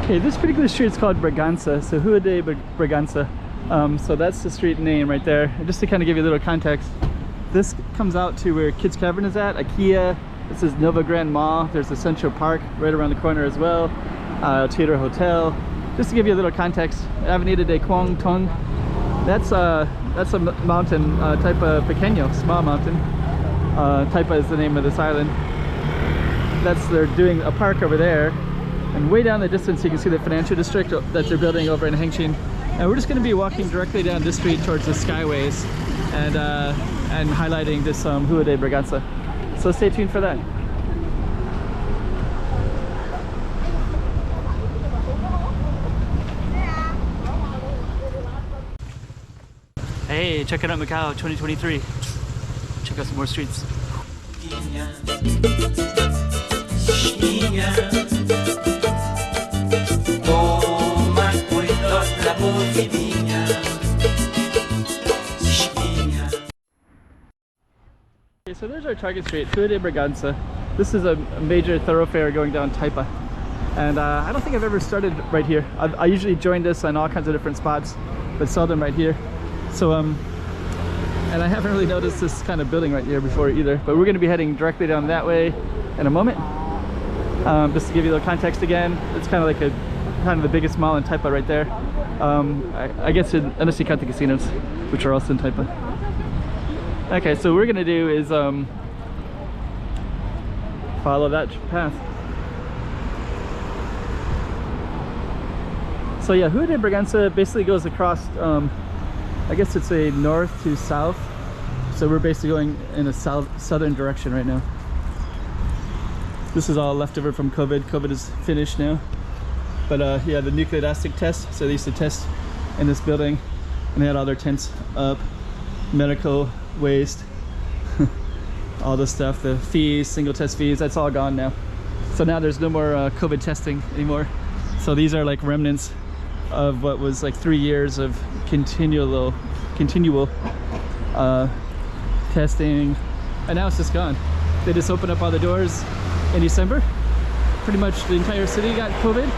Okay, this particular street is called Bragança, so Rua de Bragança. So that's the street name right there. And just to kind of give you a little context, this comes out to where Kids Cavern is at, IKEA. This is Nova Grand Mall. There's the Central Park right around the corner as well. Theater Hotel. Just to give you a little context, Avenida de Quang Tung. That's a mountain, Taipa Pequeño, small mountain. Taipa is the name of this island. They're doing a park over there. And way down the distance you can see the financial district that they're building over in Hengqin. And we're just going to be walking directly down this street towards the skyways and highlighting this Rua de Bragança. So stay tuned for that. Hey, checking out Macau 2023. Check out some more streets. Okay, so there's our target street, Rua de Bragança. This is a major thoroughfare going down Taipa. And I don't think I've ever started right here. I usually join this on all kinds of different spots, but seldom right here. So, and I haven't really noticed this kind of building right here before either, but we're going to be heading directly down that way in a moment. Just to give you a little context again, it's kind of like kind of the biggest mall in Taipa right there. I guess unless you count the casinos, which are also in Taipa. Okay, so what we're gonna do is follow that path. So yeah, Rua de Bragança basically goes across, I guess it's a north to south. So we're basically going in a southern direction right now. This is all leftover from COVID. COVID is finished now. But yeah, the nucleic acid test. So they used to test in this building and they had all their tents up. Medical waste, all this stuff, the fees, single test fees, that's all gone now. So now there's no more COVID testing anymore. So these are like remnants of what was like 3 years of continual testing, and now it's just gone. They just opened up all the doors in December. Pretty much the entire city got COVID,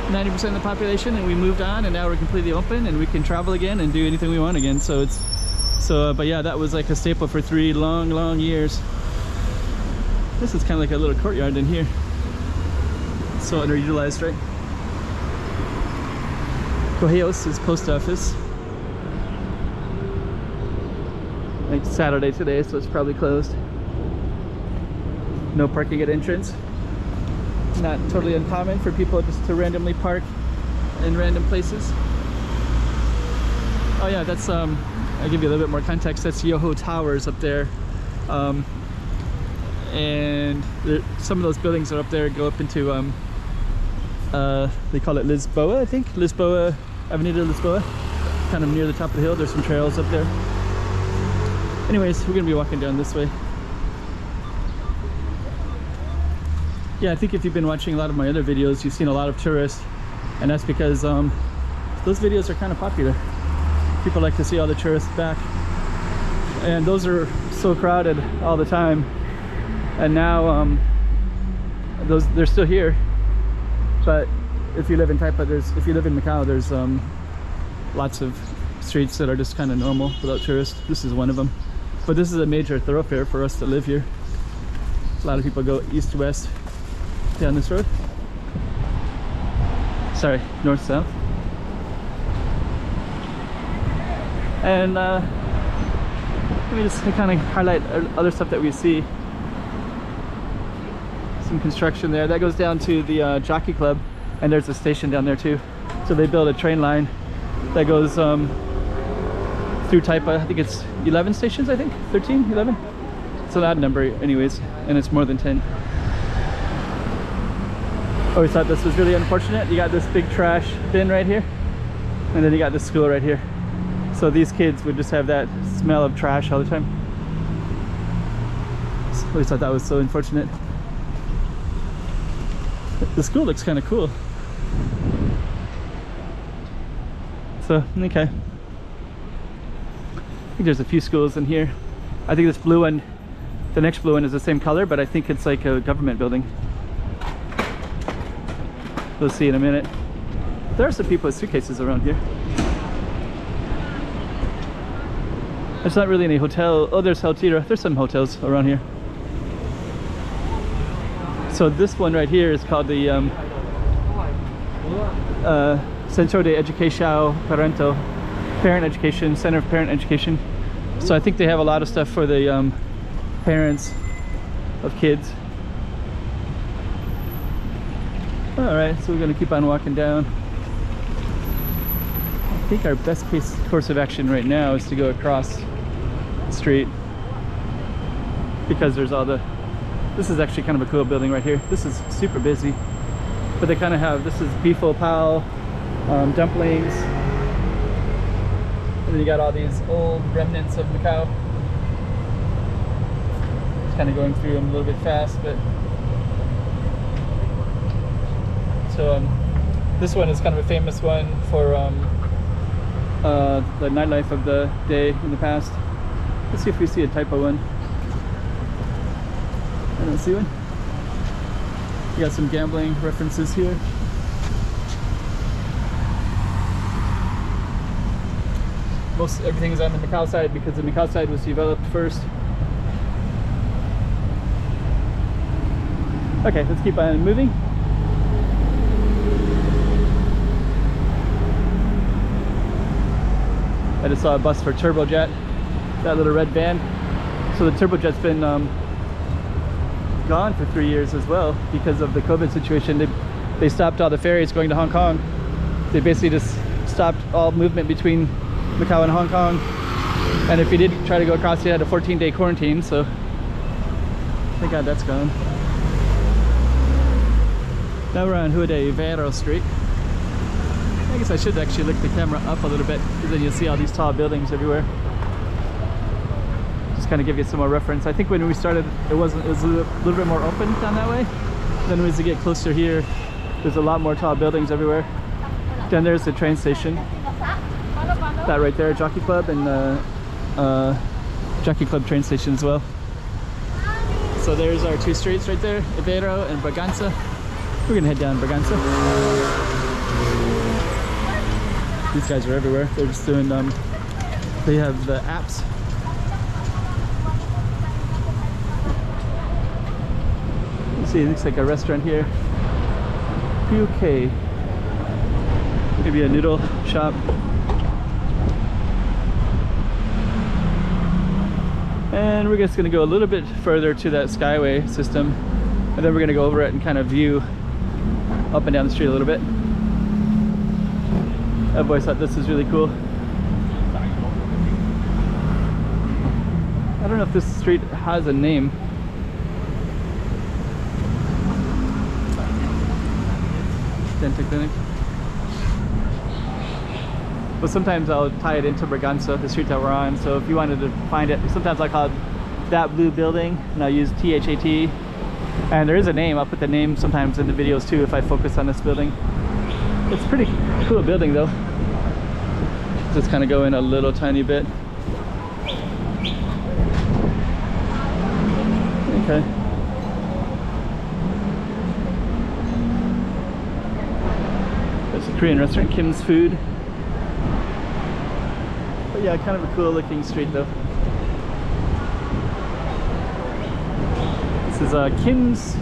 90% of the population, and we moved on, and now we're completely open and we can travel again and do anything we want again. So it's but yeah, that was like a staple for 3 long years. This is kind of like a little courtyard in here. So underutilized, right? Correios is post office. Like Saturday today, so it's probably closed. No parking at entrance. Not totally uncommon for people just to randomly park in random places. Oh yeah, that's I'll give you a little bit more context. That's Yoho Towers up there, and some of those buildings are up there go up into they call it Lisboa, I think. Lisboa, Avenida Lisboa, kind of near the top of the hill. There's some trails up there. Anyways, we're gonna be walking down this way. Yeah, I think if you've been watching a lot of my other videos, you've seen a lot of tourists, and that's because those videos are kind of popular. People like to see all the tourists back, and those are so crowded all the time. And now they're still here, but if you live in Taipa, if you live in Macau, there's lots of streets that are just kind of normal without tourists. This is one of them, but this is a major thoroughfare for us to live here. A lot of people go east to west down this road. Sorry, north south. And let me just kind of highlight other stuff that we see. Some construction there. That goes down to the Jockey Club, and there's a station down there too. So they built a train line that goes through Taipa. I think it's 11 stations, I think? 13, 11? It's an odd number anyways, and it's more than 10. Always thought this was really unfortunate. You got this big trash bin right here, and then you got this school right here. So these kids would just have that smell of trash all the time. I always thought that was so unfortunate. The school looks kind of cool. So, okay. I think there's a few schools in here. I think this blue one, the next blue one is the same color, but I think it's like a government building. We'll see in a minute. There are some people with suitcases around here. There's not really any hotel. Oh, there's Heltira. There's some hotels around here. So this one right here is called the Centro de Educação Parental, Parent Education, Center of Parent Education. So I think they have a lot of stuff for the parents of kids. Alright, so we're going to keep on walking down. I think our best course of action right now is to go across the street, because there's all the... This is actually kind of a cool building right here. This is super busy, but they kind of have... This is bifo pao, dumplings, and then you got all these old remnants of Macau. Just kind of going through them a little bit fast, but... So this one is kind of a famous one for the nightlife of the day in the past. Let's see if we see a Taipa one. I don't see one. You got some gambling references here. Everything is on the Macau side because the Macau side was developed first. Okay, let's keep on moving. I just saw a bus for Turbojet, that little red van. So the Turbojet's been gone for 3 years as well because of the COVID situation. They stopped all the ferries going to Hong Kong. They basically just stopped all movement between Macau and Hong Kong. And if you did try to go across, you had a 14-day quarantine, so thank God that's gone. Now we're on Rua de Vero Street. I guess I should actually lift the camera up a little bit, because then you'll see all these tall buildings everywhere. Just kind of give you some more reference. I think when we started, it was a little bit more open down that way. Then as you get closer here, there's a lot more tall buildings everywhere. Then there's the train station. That right there, Jockey Club, and the Jockey Club train station as well. So there's our two streets right there, Vero and Bragança. We're gonna head down Bragança. These guys are everywhere. They're just doing, they have the apps. Let's see, it looks like a restaurant here. UK. Maybe a noodle shop. And we're just gonna go a little bit further to that Skyway system. And then we're gonna go over it and kind of view up and down the street a little bit. I've always thought this is really cool. I don't know if this street has a name. Dental clinic. But sometimes I'll tie it into Bragança, the street that we're on. So if you wanted to find it, sometimes I call it that blue building, and I'll use THAT. And there is a name. I'll put the name sometimes in the videos too if I focus on this building. It's a pretty cool building though. Just kind of go in a little tiny bit. Okay. There's a Korean restaurant, Kim's Food. But yeah, kind of a cool looking street though. This is Kim's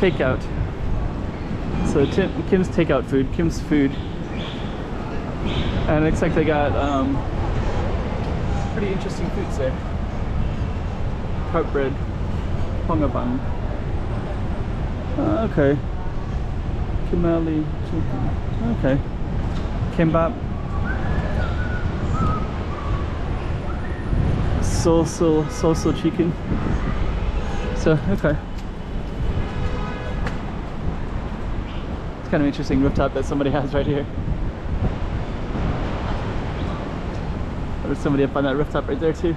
Takeout. So Kim's Takeout Food, Kim's Food. And it looks like they got pretty interesting foods there. Carp bread, pongabang. Okay. Kimali chicken. Okay. Kimbap. Soul chicken. So, okay. It's kind of interesting rooftop that somebody has right here. There's somebody up on that rooftop right there too.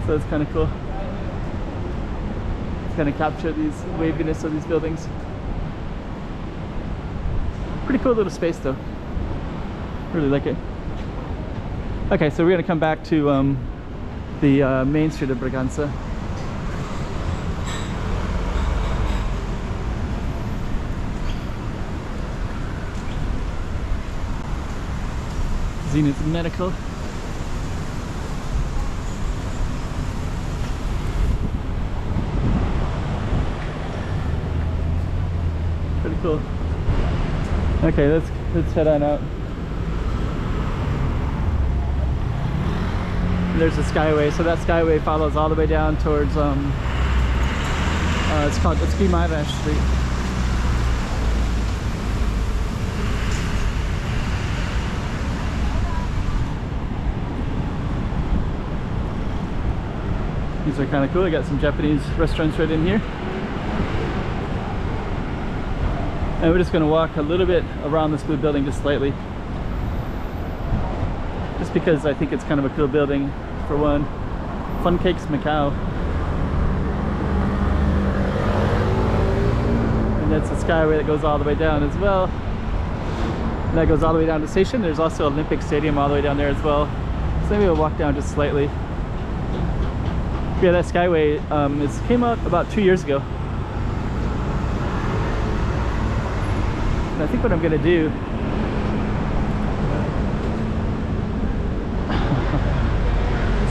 So it's kind of cool. It's kind of capture these waviness of these buildings. Pretty cool little space though. Really like it. Okay, so we're gonna come back to the main street of Bragança. Zenith Medical. Pretty cool. Okay, let's head on out. There's a skyway, so that skyway follows all the way down towards it's Macau Street. These are kind of cool. I got some Japanese restaurants right in here. And we're just going to walk a little bit around this blue building, just slightly. Just because I think it's kind of a cool building, for one. Fun Cakes Macau. And that's a skyway that goes all the way down as well. And that goes all the way down to the station. There's also Olympic Stadium all the way down there as well. So maybe we'll walk down just slightly. Yeah, that skyway came out about 2 years ago. And I think what I'm gonna do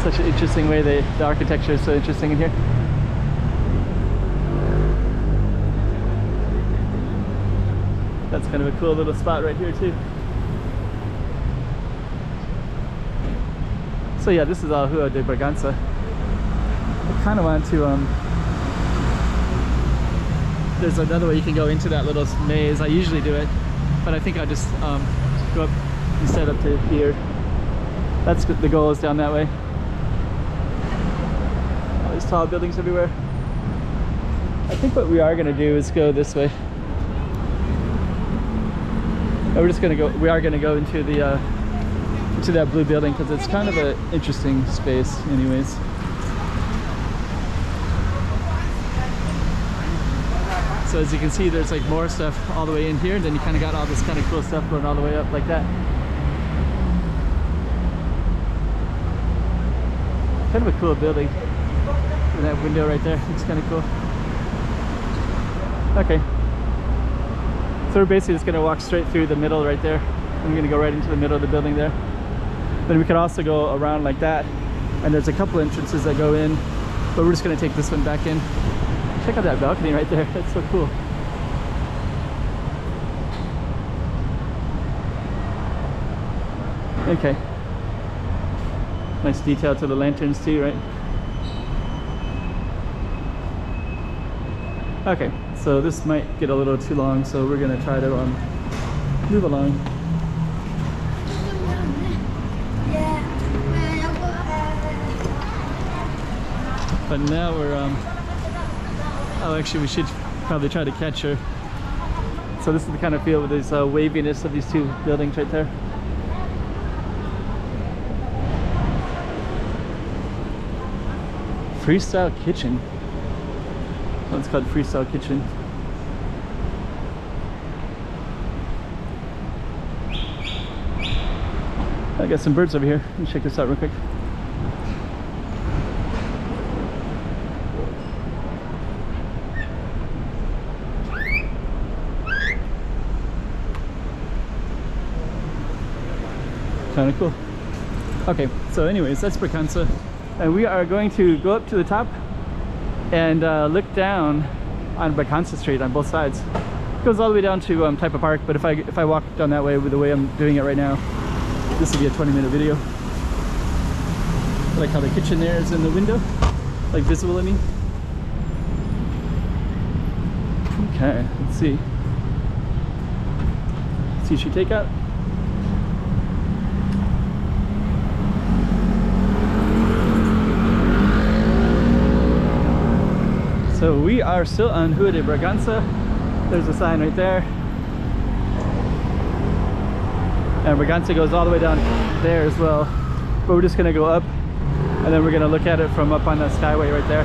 such an interesting way, the architecture is so interesting in here. That's kind of a cool little spot right here too. So yeah, this is all Rua de Bragança. I kind of want to there's another way you can go into that little maze. I usually do it, but I think I'll just go up instead up to here. That's the goal, is down that way. All these tall buildings everywhere. I think what we are going to do is go this way. And we're just going to go. We are going to go into the into that blue building because it's kind of an interesting space, anyways. So as you can see, there's like more stuff all the way in here, and then you kind of got all this kind of cool stuff going all the way up like that. Kind of a cool building. And that window right there looks kind of cool. Okay. So we're basically just going to walk straight through the middle right there. And we're going to go right into the middle of the building there. Then we could also go around like that. And there's a couple entrances that go in, but we're just going to take this one back in. Check out that balcony right there. That's so cool. Okay. Nice detail to the lanterns too, right? Okay, so this might get a little too long, so we're gonna try to move along. But now we're oh, actually we should probably try to catch her. So this is the kind of feel with this waviness of these two buildings right there. Freestyle Kitchen. Oh, it's called Freestyle Kitchen. I got some birds over here. Let me check this out real quick. Kind of cool. Okay, so anyways, that's Bragança, and we are going to go up to the top and look down on Bragança Street on both sides. It goes all the way down to Taipa Park, but if I walk down that way with the way I'm doing it right now, this will be a 20-minute video. I like how the kitchen there is in the window, like visible, I mean. Okay, let's see. Sushi takeout. So we are still on Rua de Bragança. There's a sign right there. And Bragança goes all the way down there as well. But we're just gonna go up and then we're gonna look at it from up on that skyway right there.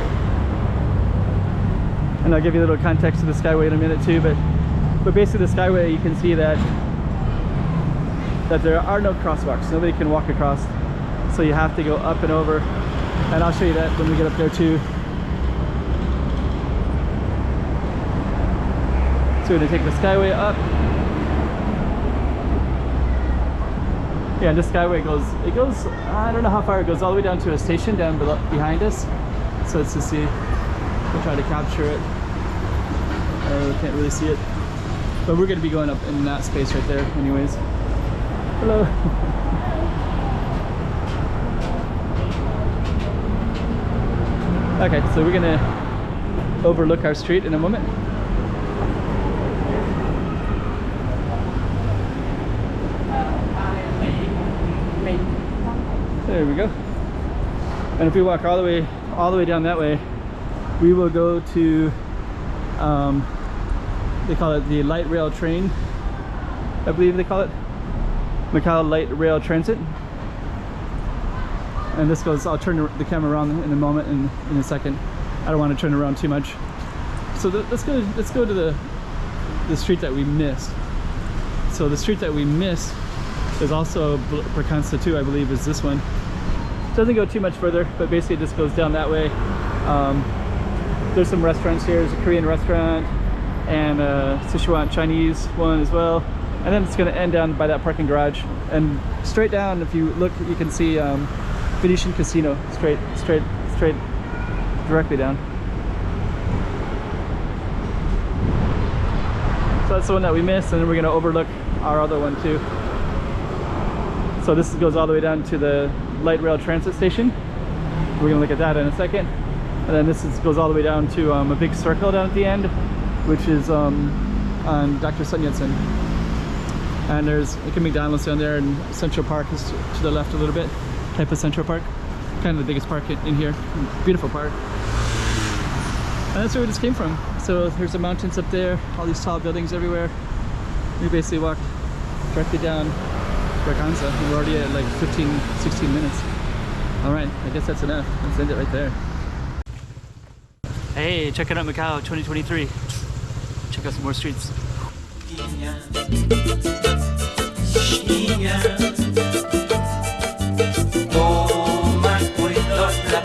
And I'll give you a little context to the skyway in a minute too, but basically the skyway, you can see that there are no crosswalks. Nobody can walk across. So you have to go up and over. And I'll show you that when we get up there too. So we're going to take the skyway up. Yeah, and this skyway goes, I don't know how far it goes, all the way down to a station down behind us. So let's just see, we'll try to capture it. We can't really see it. But we're gonna be going up in that space right there anyways. Hello. Okay, so we're gonna overlook our street in a moment. There we go. And if we walk all the way down that way, we will go to they call it the light rail train, I believe they call it Macau Light Rail Transit. And this goes, I'll turn the camera around in a moment, in a second. I don't want to turn around too much. So let's go to the street that we missed. So the street that we missed is also Bragança too, I believe, is this one. Doesn't go too much further, but basically it just goes down that way. There's some restaurants here. There's a Korean restaurant and a Sichuan Chinese one as well. And then it's going to end down by that parking garage. And straight down, if you look, you can see Venetian Casino, straight directly down. So that's the one that we missed, and then we're going to overlook our other one too. So this goes all the way down to the light rail transit station. We're going to look at that in a second. And then this goes all the way down to a big circle down at the end, which is on Dr. Sun Yat-sen. And there's like a McDonald's down there, and Central Park is to the left a little bit. Taipa Central Park, kind of the biggest park in here. Beautiful park. And that's where we just came from. So there's the mountains up there, all these tall buildings everywhere. We basically walked directly down Bragança, and we're already at like 15-16 minutes. All right, I guess that's enough. Let's end it right there. Hey, check it out, Macau 2023. Check out some more streets. Toma cuidado la